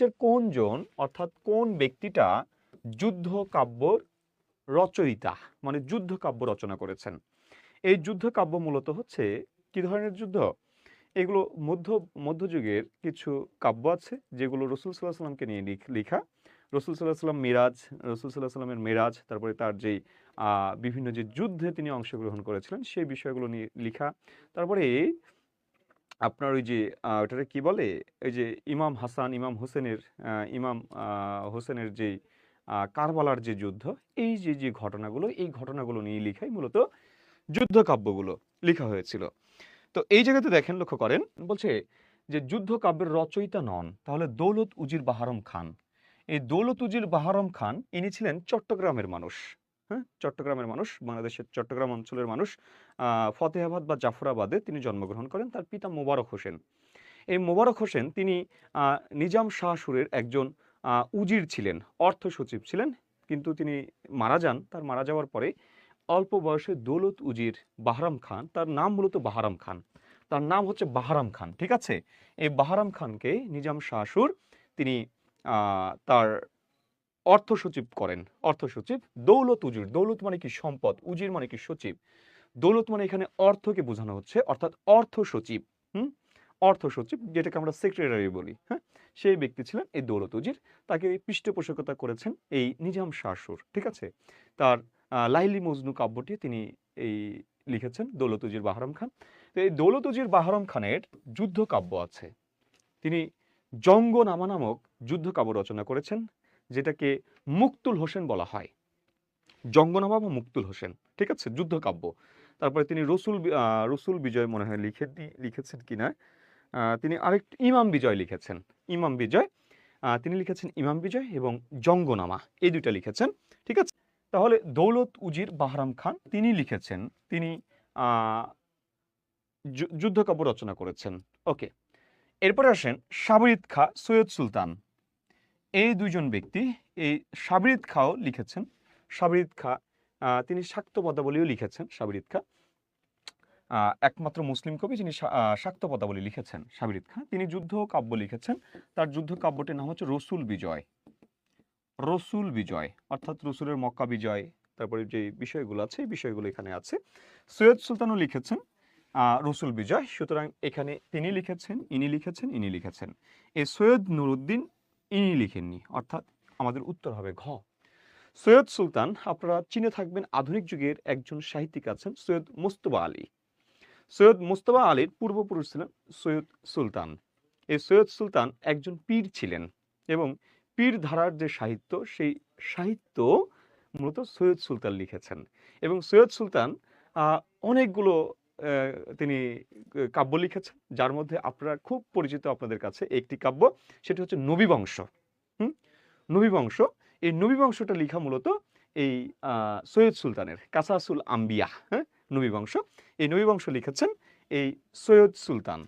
নিচের কোন জন অর্থাৎ কোন ব্যক্তিটা যুদ্ধ কাব্যর রচয়িতা, মানে যুদ্ধ কাব্য রচনা করেছেন? এই যুদ্ধ কাব্য মূলত হচ্ছে কি ধরনের যুদ্ধ? এগুলো মধ্যযুগের কিছু কাব্য আছে যেগুলো রসুল সাল্লাহ সাল্লামকে নিয়ে লেখা। রসুল সাল্লাহ সাল্লাম মেরাজ, রসুল সাল্লাহ সাল্লামের মেরাজ, তারপরে তার যেই বিভিন্ন যে যুদ্ধে তিনি অংশগ্রহণ করেছিলেন সেই বিষয়গুলো নিয়ে লেখা। তারপরে আপনার ওই যে ওটাকে কি বলে, এই যে ইমাম হাসান ইমাম হোসেনের ইমাম হোসেনের যে কারবালার যে যুদ্ধ, এই যে যে ঘটনাগুলো, এই ঘটনাগুলো নিয়ে লেখাই মূলত যুদ্ধ কাব্যগুলো লেখা হয়েছিল। তো এই জায়গাতে দেখেন, লক্ষ্য করেন, বলছে যে যুদ্ধ কাব্যের রচয়িতা নন, তাহলে দৌলত উজির বাহারম খান। এই দৌলত উজির বাহারম খান ইনি ছিলেন চট্টগ্রামের মানুষ। হ্যাঁ, চট্টগ্রামের মানুষ, বাংলাদেশের চট্টগ্রাম অঞ্চলের মানুষ। ফতেহাবাদ বা জাফরাবাদে তিনি জন্মগ্রহণ করেন। তার পিতা মোবারক হোসেন। এই মোবারক হোসেন তিনি নিজাম শাহ সুরের একজন উজির ছিলেন, অর্থ সচিব ছিলেন। কিন্তু তিনি মারা যান। তার মারা যাওয়ার পরে অল্প বয়সে দৌলত উজির বাহারাম খান, তার নাম মূলত বাহারাম খান, তার নাম হচ্ছে বাহারাম খান, ঠিক আছে? এই বাহারাম খানকে নিজাম শাহ সুর তিনি তার অর্থ সচিব করেন। অর্থ সচিব দৌলত উজির, দৌলত মানে কি সম্পদ, উজির মানে কি সচিব। দৌলত মানে এখানে অর্থকে বোঝানো হচ্ছে, অর্থাৎ অর্থ সচিব। অর্থ সচিব, যেটাকে আমরা সেক্রেটারি বলি। হ্যাঁ, সেই ব্যক্তি ছিলেন এই দৌলত উজির। তাকে পৃষ্ঠপোষকতা করেছেন এই নিজাম শাহ সুর, ঠিক আছে? তার লাইলি মজনু কাব্যটি তিনি এই লিখেছেন দৌলত উজির বাহারাম খান। তো এই দৌলত উজির বাহারাম খানের যুদ্ধ কাব্য আছে। তিনি জঙ্গনামা নামক যুদ্ধ কাব্য রচনা করেছেন, যেটাকে মুক্তুল হোসেন বলা হয়। জঙ্গনামা বা মুক্তুল হোসেন, ঠিক আছে, যুদ্ধ কাব্য। তারপরে তিনি রসুল বিজয় মনে হয় লিখেছেন কিনা, তিনি আরেকটি ইমাম বিজয় লিখেছেন। ইমাম বিজয় তিনি লিখেছেন ইমাম বিজয় এবং জঙ্গনামা, এই দুইটা লিখেছেন, ঠিক আছে? তাহলে দৌলত উজির বাহারাম খান তিনি লিখেছেন, তিনি যুদ্ধ কাব্য রচনা করেছেন। ওকে, এরপরে আসেন সাবরিদ খাঁ, সৈয়দ সুলতান। এই দুইজন ব্যক্তি, এই সাবরিদ খাঁও লিখেছেন। সাবরিদ খাঁ তিনি শাক্ত পদাবলীও লিখেছেন। সাবরিদ খাঁ একমাত্র মুসলিম কবি যিনি শাক্ত পদাবলী লিখেছেন। সাবরিদ খাঁ তিনি যুদ্ধ কাব্য লিখেছেন। তার যুদ্ধ কাব্যটির নাম হচ্ছে রসুল বিজয়। রসুল বিজয় অর্থাৎ রসুলের মক্কা বিজয়, তারপরে যে বিষয়গুলো আছে এই বিষয়গুলো এখানে আছে। সৈয়দ সুলতানও লিখেছেন রসুল বিজয়। সুতরাং এখানে তিনি লিখেছেন, ইনি লিখেছেন, ইনি লিখেছেন। এই সৈয়দ নুরুদ্দিন ইনি লিখেননি, অর্থাৎ আমাদের উত্তর হবে ঘ। সৈয়দ সুলতান আপনারা চিনে থাকবেন, আধুনিক যুগের একজন সাহিত্যিক আছেন সৈয়দ মুস্তফা আলী। সৈয়দ মুস্তফা আলীর পূর্বপুরুষ ছিলেন সৈয়দ সুলতান। এই সৈয়দ সুলতান একজন পীর ছিলেন এবং পীর ধারার যে সাহিত্য, সেই সাহিত্য মূলত সৈয়দ সুলতান লিখেছেন। এবং সৈয়দ সুলতান অনেকগুলো তিনি কাব্য লিখেছেন, যার মধ্যে আপনারা খুব পরিচিত আপনাদের কাছে একটি কাব্য, সেটি হচ্ছে নবীবংশ। নবীবংশ, এই নবীবংশটা লেখা মূলত এই সৈয়দ সুলতানের, কাসাসুল আম্বিয়া। হ্যাঁ, নবীবংশ, এই নবীবংশ লিখেছেন এই সৈয়দ সুলতান।